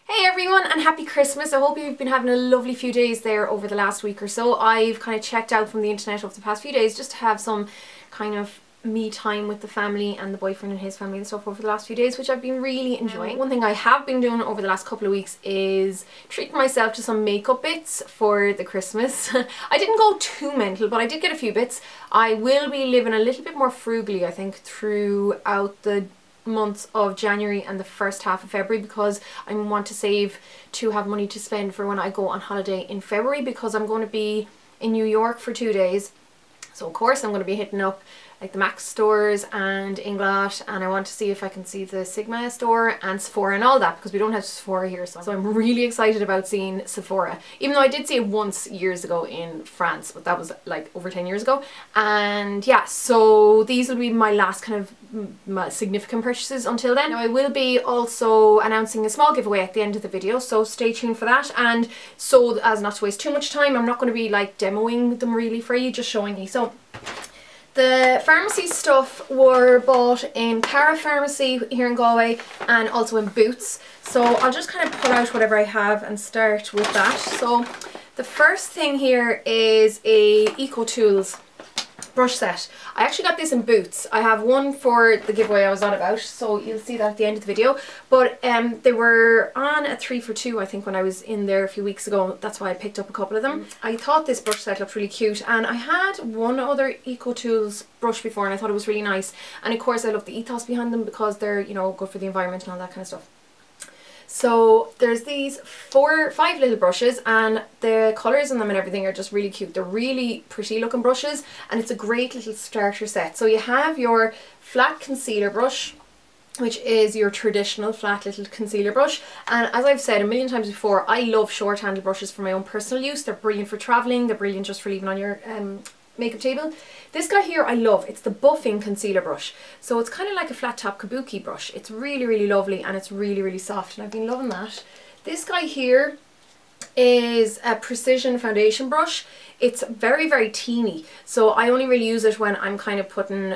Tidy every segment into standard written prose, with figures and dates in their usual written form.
Hey everyone, and happy Christmas. I hope you've been having a lovely few days there over the last week or so. I've kind of checked out from the internet over the past few days just to have some kind of me time with the family and the boyfriend and his family and stuff over the last few days, which I've been really enjoying. One thing I have been doing over the last couple of weeks is treating myself to some makeup bits for the Christmas. I didn't go too mental, but I did get a few bits. I will be living a little bit more frugally, I think, throughout the months of January and the first half of February, because I want to save to have money to spend for when I go on holiday in February, because I'm going to be in New York for 2 days. So of course I'm going to be hitting up like the Mac stores and Inglot, and I want to see if I can see the Sigma store and Sephora and all that, because we don't have Sephora here, so I'm really excited about seeing Sephora, even though I did see it once years ago in France, but that was like over 10 years ago. And yeah, so these will be my last kind of significant purchases until then. Now I will be also announcing a small giveaway at the end of the video, so stay tuned for that. And so as not to waste too much time, I'm not going to be like demoing them really for you, just showing you. So the pharmacy stuff were bought in Cara Pharmacy here in Galway and also in Boots. So I'll just kind of pull out whatever I have and start with that. So the first thing here is a EcoTools brush set. I actually got this in Boots. I have one for the giveaway I was on about, so you'll see that at the end of the video. But they were on a 3 for 2, I think, when I was in there a few weeks ago. That's why I picked up a couple of them. I thought this brush set looked really cute, and I had one other EcoTools brush before and I thought it was really nice. And of course I love the ethos behind them because they're, you know, good for the environment and all that kind of stuff. So there's these 5 little brushes, and the colours in them and everything are just really cute. They're really pretty looking brushes, and it's a great little starter set. So you have your flat concealer brush, which is your traditional flat little concealer brush. And as I've said a million times before, I love short handled brushes for my own personal use. They're brilliant for travelling, they're brilliant just for leaving on your makeup table. This guy here I love. It's the buffing concealer brush. So it's kind of like a flat top kabuki brush. It's really, really lovely, and it's really, really soft, and I've been loving that. This guy here is a precision foundation brush. It's very, very teeny, so I only really use it when I'm kind of putting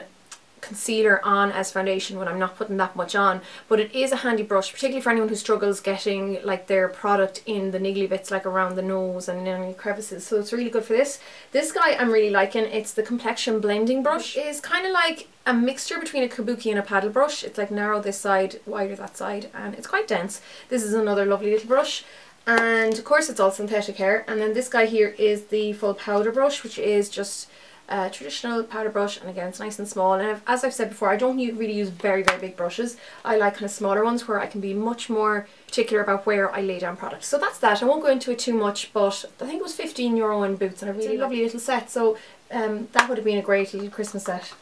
concealer on as foundation, when I'm not putting that much on. But it is a handy brush, particularly for anyone who struggles getting like their product in the niggly bits, like around the nose and in any crevices. So it's really good for this. This guy I'm really liking. It's the complexion blending brush. It is kind of like a mixture between a kabuki and a paddle brush. It's like narrow this side, wider that side, and it's quite dense. This is another lovely little brush, and of course it's all synthetic hair. And then this guy here is the full powder brush, which is just a traditional powder brush, and again it's nice and small. And as I've said before, I don't really use very, very big brushes. I like kind of smaller ones where I can be much more particular about where I lay down products. So that's that. I won't go into it too much, but I think it was €15 in Boots, and a really lovely little set. So that would have been a great little Christmas set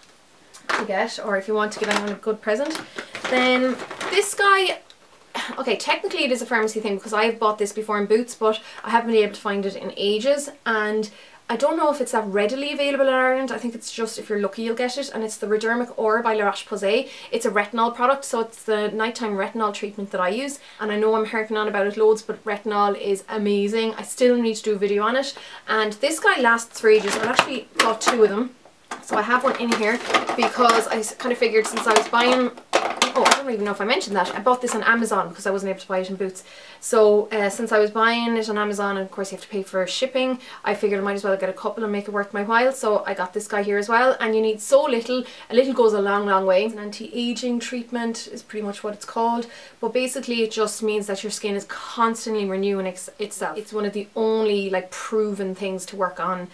to get, or if you want to give anyone a good present. Then this guy, okay, technically it is a pharmacy thing because I have bought this before in Boots, but I haven't been able to find it in ages, and I don't know if it's that readily available in Ireland. I think it's just if you're lucky you'll get it, and it's the Redermic Aura by Roche-Posay. It's a retinol product, so it's the nighttime retinol treatment that I use, and I know I'm harping on about it loads, but retinol is amazing. I still need to do a video on it, and this guy lasts for ages. I've actually got 2 of them, so I have one in here because I kind of figured since I was buying, oh, I don't even know if I mentioned that, I bought this on Amazon because I wasn't able to buy it in Boots. So since I was buying it on Amazon, and of course you have to pay for shipping, I figured I might as well get a couple and make it worth my while. So I got this guy here as well, and you need so little. A little goes a long, long way. An anti-aging treatment is pretty much what it's called, but basically it just means that your skin is constantly renewing itself. It's one of the only like proven things to work on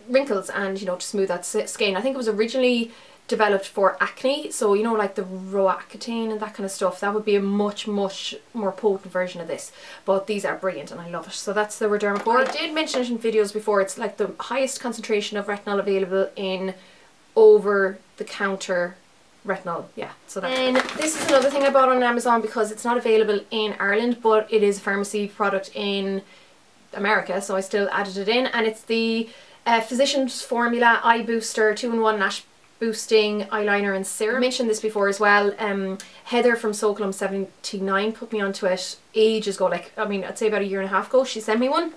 wrinkles and, you know, to smooth that skin. I think it was originally developed for acne, so you know, like the Roaccutane and that kind of stuff. That would be a much, much more potent version of this, but these are brilliant and I love it. So that's the Redermic Aura. I did mention it in videos before. It's like the highest concentration of retinol available in over-the-counter retinol. Yeah, so that. And this is another thing I bought on Amazon because it's not available in Ireland, but it is a pharmacy product in America, so I still added it in, and it's the Physicians Formula Eye Booster 2-in-1 Lash Boosting Eyeliner and Serum. I mentioned this before as well. Heather from Soculum79 put me onto it ages ago, like, I mean, I'd say about 1.5 years ago. She sent me one.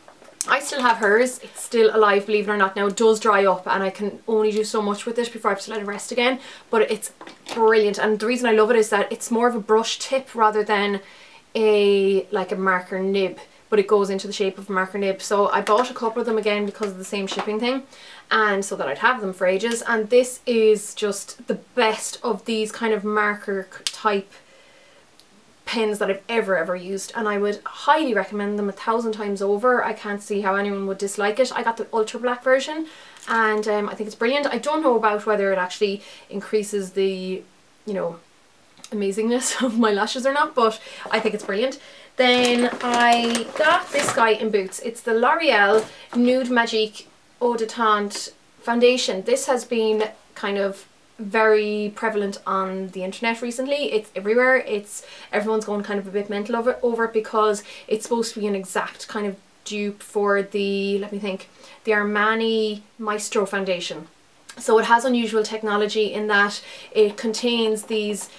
I still have hers. It's still alive, believe it or not. Now it does dry up and I can only do so much with it before I have to let it rest again, but it's brilliant. And the reason I love it is that it's more of a brush tip rather than like a marker nib, but it goes into the shape of a marker nib. So I bought a couple of them again because of the same shipping thing, and so that I'd have them for ages. And this is just the best of these kind of marker type pens that I've ever used, and I would highly recommend them 1,000 times over. I can't see how anyone would dislike it. I got the ultra black version, and I think it's brilliant. I don't know about whether it actually increases the, you know, amazingness of my lashes or not, but I think it's brilliant. Then I got this guy in Boots. It's the L'Oreal Nude Magique Eau de Teint foundation. This has been kind of very prevalent on the internet recently. It's everywhere. Everyone's going kind of a bit mental over it because it's supposed to be an exact kind of dupe for the, let me think, the Armani Maestro foundation. So it has unusual technology in that it contains these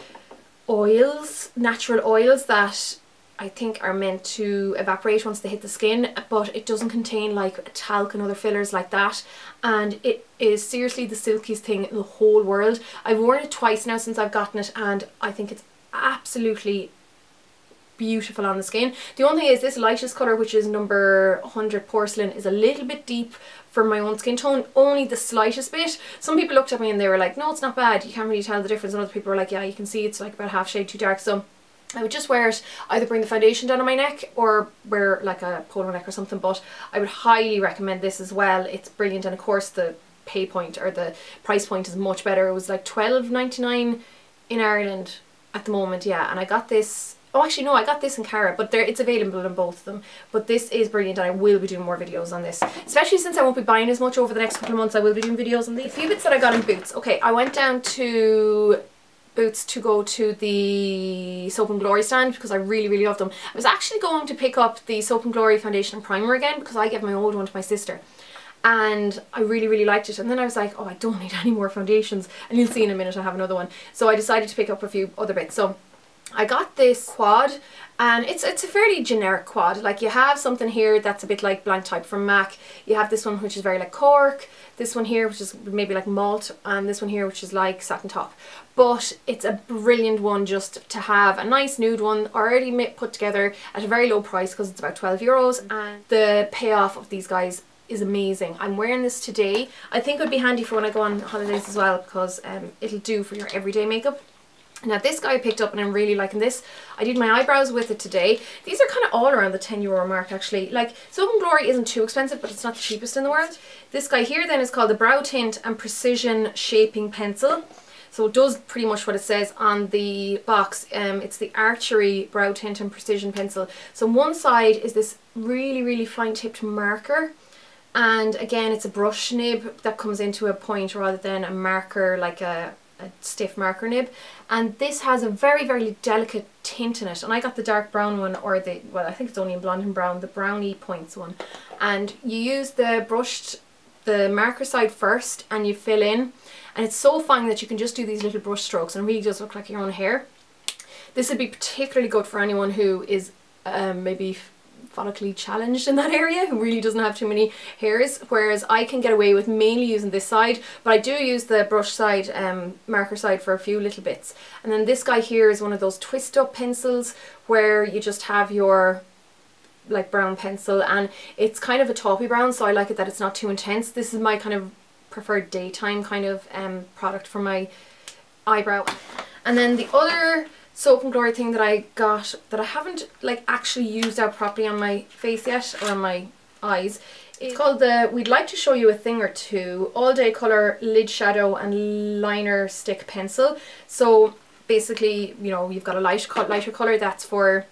oils, natural oils that I think are meant to evaporate once they hit the skin, but it doesn't contain like talc and other fillers like that, and it is seriously the silkiest thing in the whole world. I've worn it twice now since I've gotten it, and I think it's absolutely beautiful on the skin. The only thing is this lightest colour, which is number 100 Porcelain, is a little bit deep for my own skin tone, only the slightest bit. Some people looked at me and they were like, no, it's not bad, you can't really tell the difference, and other people were like, yeah, you can see it's like about half shade too dark. So I would just wear it, either bring the foundation down on my neck or wear like a polo neck or something, but I would highly recommend this as well. It's brilliant, and of course the pay point or the price point is much better. It was like $12.99 in Ireland at the moment, yeah, and I got this, oh actually no, I got this in Cara, but it's available in both of them. But this is brilliant, and I will be doing more videos on this, especially since I won't be buying as much over the next couple of months. I will be doing videos on these. A few bits that I got in Boots. Okay, I went down to Boots to go to the Soap and Glory stand because I really love them. I was actually going to pick up the Soap and Glory foundation and primer again because I gave my old one to my sister, and I really liked it, and then I was like, oh, I don't need any more foundations, and you'll see in a minute I have another one. So I decided to pick up a few other bits. So I got this quad, and it's a fairly generic quad. Like, you have something here that's a bit like Blank Type from MAC, you have this one which is very like cork, this one here which is maybe like malt, and this one here which is like satin top. But it's a brilliant one just to have, a nice nude one already put together at a very low price because it's about €12, and the payoff of these guys is amazing. I'm wearing this today. I think it would be handy for when I go on holidays as well, because it'll do for your everyday makeup. Now this guy I picked up and I'm really liking this. I did my eyebrows with it today. These are kind of all around the €10 mark actually. Like, Soap and Glory isn't too expensive, but it's not the cheapest in the world. This guy here then is called the Brow Tint and Precision Shaping Pencil. So it does pretty much what it says on the box. It's the Archery Brow Tint and Precision Pencil. So on one side is this really fine tipped marker, and again it's a brush nib that comes into a point rather than a marker like a stiff marker nib, and this has a very delicate tint in it, and I got the dark brown one, or the, well, I think it's only in blonde and brown, the brownie points one, and you use the marker side first and you fill in, and it's so fine that you can just do these little brush strokes and it really does look like your own hair. This would be particularly good for anyone who is maybe follically challenged in that area, who really doesn't have too many hairs, whereas I can get away with mainly using this side, but I do use the brush side, marker side, for a few little bits. And then this guy here is one of those twist up pencils where you just have your like brown pencil, and it's kind of a taupey brown, so I like it that it's not too intense. This is my kind of preferred daytime kind of product for my eyebrow. And then the other Soap and Glory thing that I got that I haven't like actually used out properly on my face yet, or on my eyes, it's called the We'd Like to Show You a Thing or Two All Day Colour Lid Shadow and Liner Stick Pencil. So basically, you know, you've got a lighter colour that's for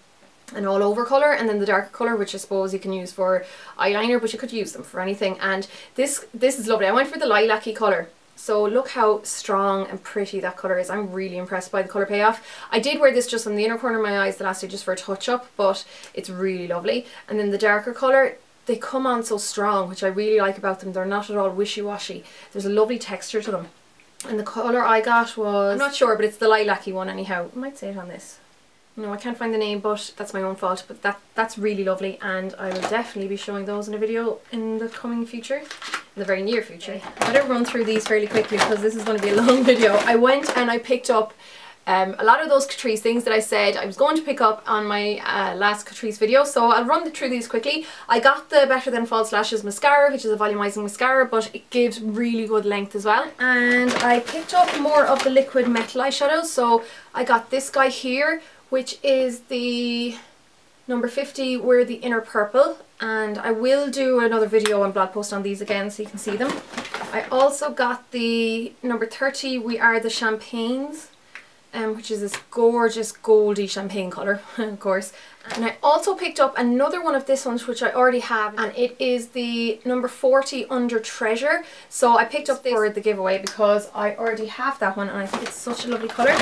an all over colour, and then the darker colour, which I suppose you can use for eyeliner, but you could use them for anything. And this is lovely. I went for the lilac-y colour. So look how strong and pretty that colour is. I'm really impressed by the colour payoff. I did wear this just on the inner corner of my eyes the last day just for a touch up, but it's really lovely. And then the darker colour, they come on so strong, which I really like about them. They're not at all wishy-washy. There's a lovely texture to them. And the colour I got was, I'm not sure, but it's the lilac-y one anyhow. I might say it on this. No, I can't find the name, but that's my own fault. But that's really lovely, and I will definitely be showing those in a video in the coming future, in the very near future. I better run through these fairly quickly because this is going to be a long video. I went and I picked up a lot of those Catrice things that I said I was going to pick up on my last Catrice video, so I'll run through these quickly. I got the Better Than False Lashes mascara, which is a volumizing mascara, but it gives really good length as well. And I picked up more of the liquid metal eyeshadows, so I got this guy here, which is the number 50, We're the Inner Purple, and I will do another video and blog post on these again so you can see them. I also got the number 30, We Are the Champagnes, which is this gorgeous goldy champagne colour, of course. And I also picked up another one of this ones, which I already have, and it is the number 40, Under Treasure. So I picked up this for the giveaway because I already have that one and I think it's such a lovely colour.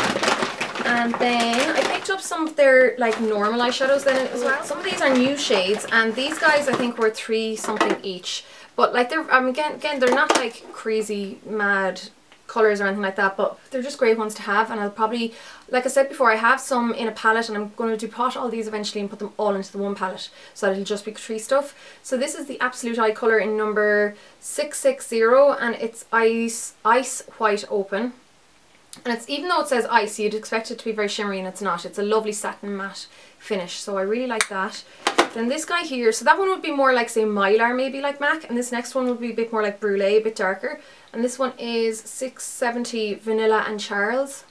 And then I picked up some of their like normal eyeshadows then as well. Some of these are new shades, and these guys I think were $3 something each. But like they're again they're not like crazy mad colours or anything like that, but they're just great ones to have. And I'll probably, like I said before, I have some in a palette and I'm going to depot all these eventually and put them all into the one palette so that it'll just be Catrice stuff. So this is the Absolute Eye colour in number 660, and it's Ice White Open. And it's, even though it says ice, you'd expect it to be very shimmery, and it's not. It's a lovely satin matte finish, so I really like that. Then this guy here, so that one would be more like, say, Mylar maybe, like MAC, and this next one would be a bit more like Brulee, a bit darker. And this one is 670 Vanilla and Charles,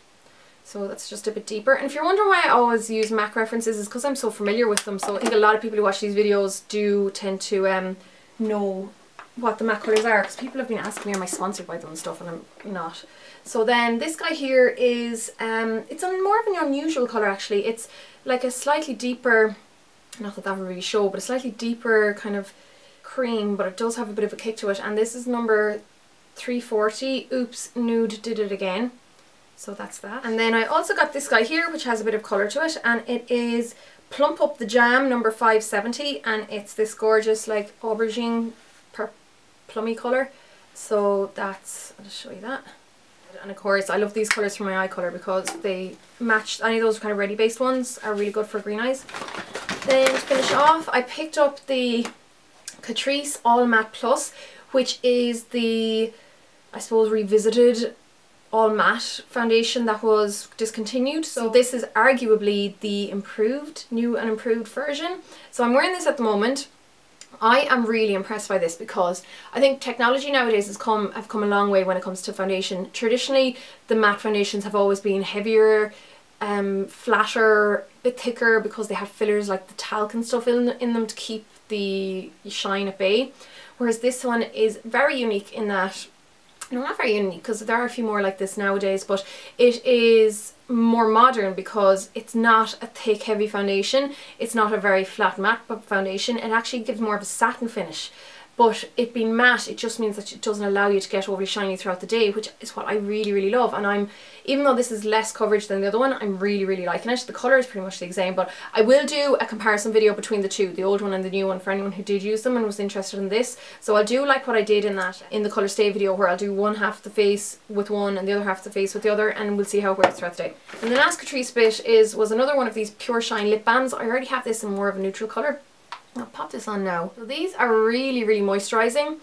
so that's just a bit deeper. And if you're wondering why I always use MAC references, is because I'm so familiar with them. So I think a lot of people who watch these videos do tend to know what the MAC colours are, because people have been asking me, am I sponsored by them and stuff, and I'm not. So then this guy here is, it's a more of an unusual colour actually. It's like a slightly deeper, not that that would really show, but a slightly deeper kind of cream, but it does have a bit of a kick to it. And this is number 340, Oops, Nude Did It Again. So that's that. And then I also got this guy here, which has a bit of colour to it, and it is Plump Up the Jam, number 570, and it's this gorgeous like aubergine plummy colour. So that's, I'll just show you that. And of course I love these colours for my eye colour because they match. Any of those kind of ready based ones are really good for green eyes. Then to finish off, I picked up the Catrice All Matte Plus, which is the, I suppose, revisited all matte foundation that was discontinued. So this is arguably the new and improved version. So I'm wearing this at the moment. I am really impressed by this because I think technology nowadays have come a long way when it comes to foundation. Traditionally, the matte foundations have always been heavier, flatter, a bit thicker because they have fillers like the talc and stuff in them to keep the shine at bay. Whereas this one is very unique in that, no, not very unique because there are a few more like this nowadays, but it is more modern because it's not a thick heavy foundation, it's not a very flat matte foundation. It actually gives more of a satin finish, but it being matte, it just means that it doesn't allow you to get overly shiny throughout the day, which is what I really love. And even though this is less coverage than the other one, I'm really liking it. The colour is pretty much the same, but I will do a comparison video between the two, the old one and the new one, for anyone who did use them and was interested in this. So I'll do like what I did in the colour stay video, where I'll do one half of the face with one and the other half of the face with the other, and we'll see how it works throughout the day. And the last Catrice bit was another one of these Pure Shine lip balms. I already have this in more of a neutral colour. I'll pop this on now. So these are really moisturising,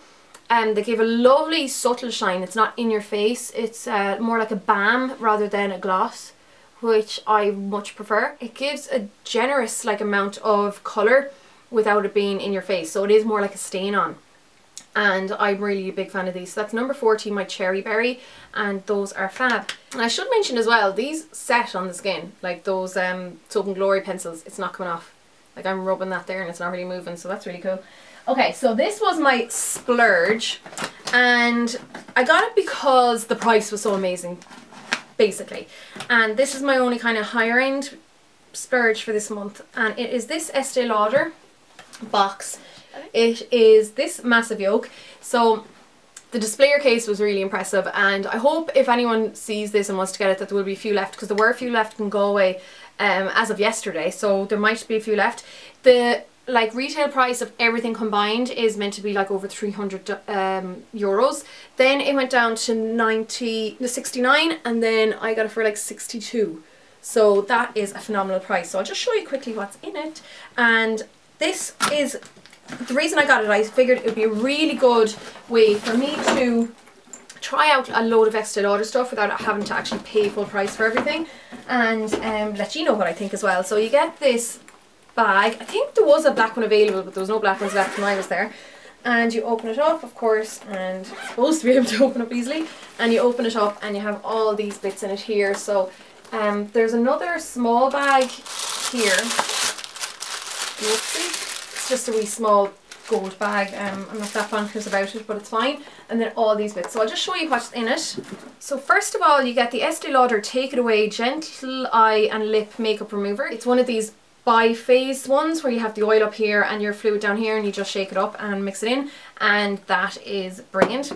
and they give a lovely subtle shine. It's not in your face, it's more like a balm rather than a gloss, which I much prefer. It gives a generous like amount of colour without it being in your face, so it is more like a stain on, and I'm really a big fan of these. So that's number 40, my Cherry Berry, and those are fab. And I should mention as well, these set on the skin like those Soap and Glory pencils. It's not coming off. Like I'm rubbing that there and it's not really moving, so that's really cool. Okay, so this was my splurge, and I got it because the price was so amazing, basically. And this is my only kind of higher end splurge for this month, and it is this Estee Lauder box. It is this massive yoke. So the displayer case was really impressive, and I hope if anyone sees this and wants to get it that there will be a few left, because there were a few left in Galway as of yesterday, so there might be a few left. The like retail price of everything combined is meant to be like over 300 euros. Then it went down to 69, and then I got it for like 62. So that is a phenomenal price. So I'll just show you quickly what's in it. And this is the reason I got it. I figured it would be a really good way for me to try out a load of Estee Lauder stuff without having to actually pay full price for everything, and let you know what I think as well. So you get this bag. I think there was a black one available, but there was no black ones left when I was there. And you open it up, of course, and it's supposed to be able to open up easily, and you open it up and you have all these bits in it here. So there's another small bag here. Whoopsie. It's just a wee small gold bag. I'm not that bonkers about it, but it's fine. And then all these bits. So I'll just show you what's in it. So first of all, you get the Estee Lauder Take It Away Gentle Eye and Lip Makeup Remover. It's one of these bi-phase ones where you have the oil up here and your fluid down here, and you just shake it up and mix it in, and that is brilliant.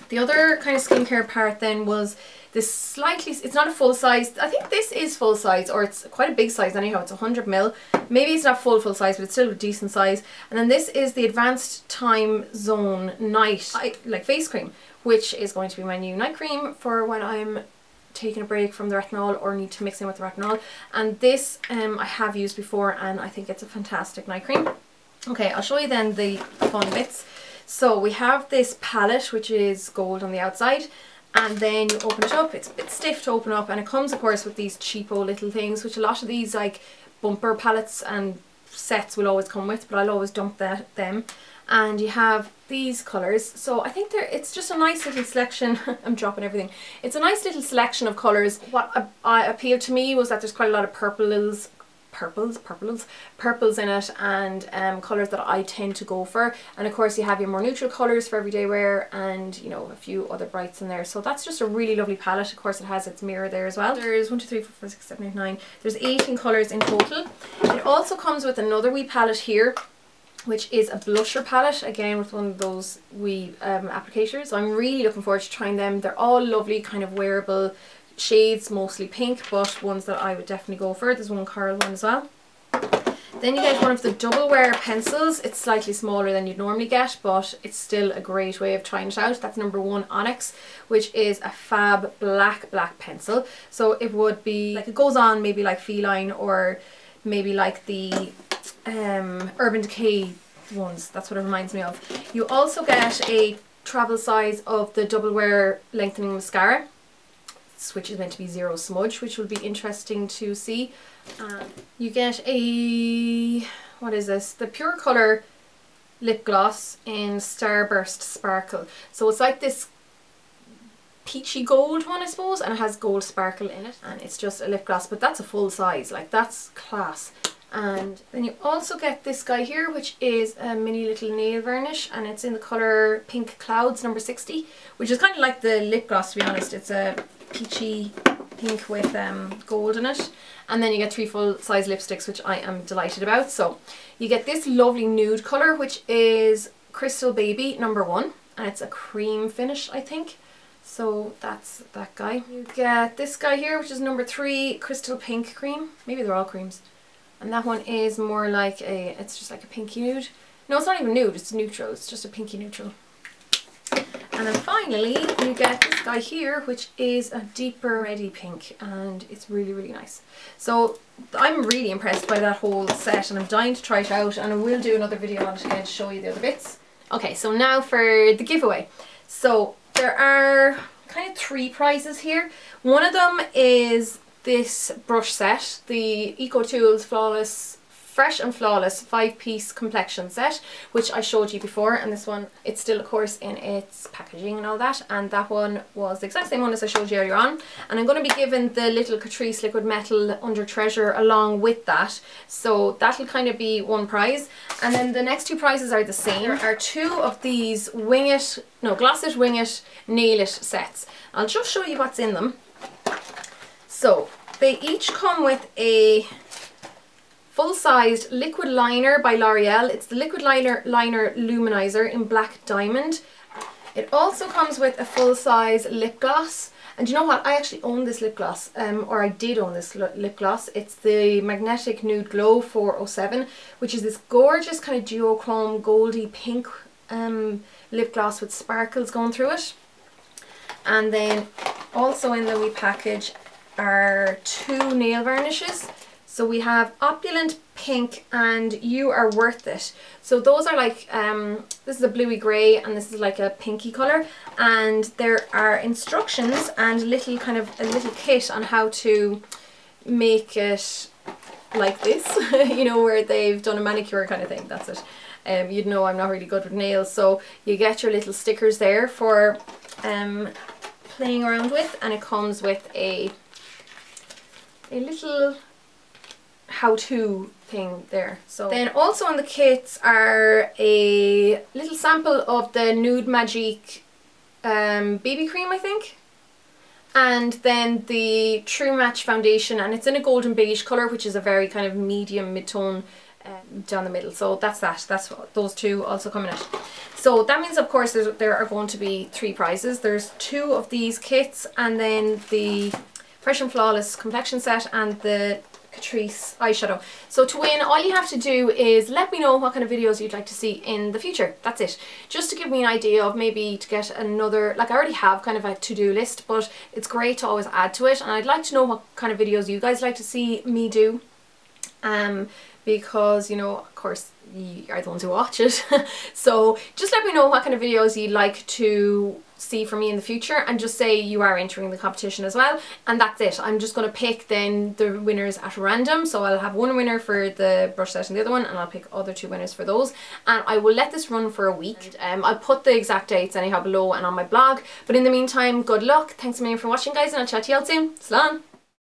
The other kind of skincare part then was this slightly, it's not a full size, I think this is full size, or it's quite a big size anyhow, it's 100 ml. Maybe it's not full size, but it's still a decent size. And then this is the Advanced Time Zone Night like face cream, which is going to be my new night cream for when I'm taking a break from the retinol or need to mix in with the retinol. And this I have used before, and I think it's a fantastic night cream. Okay, I'll show you then the fun bits. So we have this palette, which is gold on the outside, and then you open it up. It's a bit stiff to open up, and it comes of course with these cheapo little things, which a lot of these like bumper palettes and sets will always come with, but I'll always dump them. And you have these colours, so I think it's just a nice little selection. I'm dropping everything. It's a nice little selection of colours. What appealed to me was that there's quite a lot of purples in it, and colours that I tend to go for. And of course you have your more neutral colours for everyday wear, and you know, a few other brights in there. So that's just a really lovely palette. Of course it has its mirror there as well. There's 1, 2, 3, 4, 5, 6, 7, 8, 9. There's 18 colours in total. It also comes with another wee palette here, which is a blusher palette, again with one of those wee applicators. So I'm really looking forward to trying them. They're all lovely kind of wearable shades, mostly pink, but ones that I would definitely go for. There's one coral one as well. Then you get one of the double wear pencils. It's slightly smaller than you'd normally get, but it's still a great way of trying it out. That's number 1 Onyx, which is a fab black pencil. So it would be like, it goes on maybe like Feline, or maybe like the Urban Decay ones. That's what it reminds me of. You also get a travel size of the double wear lengthening mascara, which is meant to be zero smudge, which will be interesting to see. You get a, what is this? The Pure Colour lip gloss in Starburst Sparkle. So it's like this peachy gold one, I suppose, and it has gold sparkle in it, and it's just a lip gloss, but that's a full size, like that's class. And then you also get this guy here, which is a mini little nail varnish, and it's in the colour Pink Clouds number 60, which is kind of like the lip gloss, to be honest. It's a peachy pink with gold in it. And then you get 3 full size lipsticks, which I am delighted about. So you get this lovely nude colour, which is Crystal Baby number 1, and it's a cream finish, I think. So that's that guy. You get this guy here, which is number 3 Crystal Pink Cream. Maybe they're all creams. And that one is more like a, it's just like a pinky nude. No, it's not even nude, it's neutral. It's just a pinky neutral. And then finally you get this guy here, which is a deeper reddy pink, and it's really nice. So I'm really impressed by that whole set, and I'm dying to try it out, and I will do another video on it again to show you the other bits. Okay, so now for the giveaway. So there are kind of 3 prizes here. One of them is this brush set, the EcoTools Fresh and Flawless 5-piece complexion set, which I showed you before, and this one, it's still of course in its packaging and all that, and that one was the exact same one as I showed you earlier on. And I'm going to be given the little Catrice Liquid Metal Under Treasure along with that, so that'll kind of be one prize. And then the next 2 prizes are the same. There are 2 of these Gloss It, Wing It, Nail It sets. I'll just show you what's in them. So they each come with a full-sized liquid liner by L'Oreal. It's the liquid liner luminizer in Black Diamond. It also comes with a full-size lip gloss. And you know what? I actually own this lip gloss, or I did own this lip gloss. It's the Magnetic Nude Glow 407, which is this gorgeous kind of duochrome goldy pink lip gloss with sparkles going through it. And then also in the wee package are 2 nail varnishes. So we have Opulent Pink and You Are Worth It. So those are like, this is a bluey grey and this is like a pinky colour. and there are instructions and a little kit on how to make it like this, you know, where they've done a manicure kind of thing. That's it. You'd know I'm not really good with nails, so you get your little stickers there for playing around with, and it comes with a little how-to thing there. So then also in the kits are a little sample of the Nude Magique BB cream, I think, and then the True Match foundation, and it's in a golden beige colour, which is a very kind of medium mid-tone down the middle. So that's what those two also coming out. So that means, of course, there are going to be 3 prizes. There's 2 of these kits, and then the Fresh and Flawless complexion set and the Catrice eyeshadow. So to win, all you have to do is let me know what kind of videos you'd like to see in the future. That's it. Just to give me an idea of maybe to get another, like I already have kind of a to-do list, but it's great to always add to it, and I'd like to know what kind of videos you guys like to see me do. Because, you know, of course, you are the ones who watch it. So just let me know what kind of videos you'd like to see from me in the future, and just say you are entering the competition as well, and that's it. I'm just going to pick then the winners at random. So I'll have one winner for the brush set and the other one, and I'll pick other 2 winners for those, and I will let this run for a week. I'll put the exact dates anyhow below and on my blog, but in the meantime, good luck. Thanks a million for watching, guys, and I'll chat to you all soon. Slán!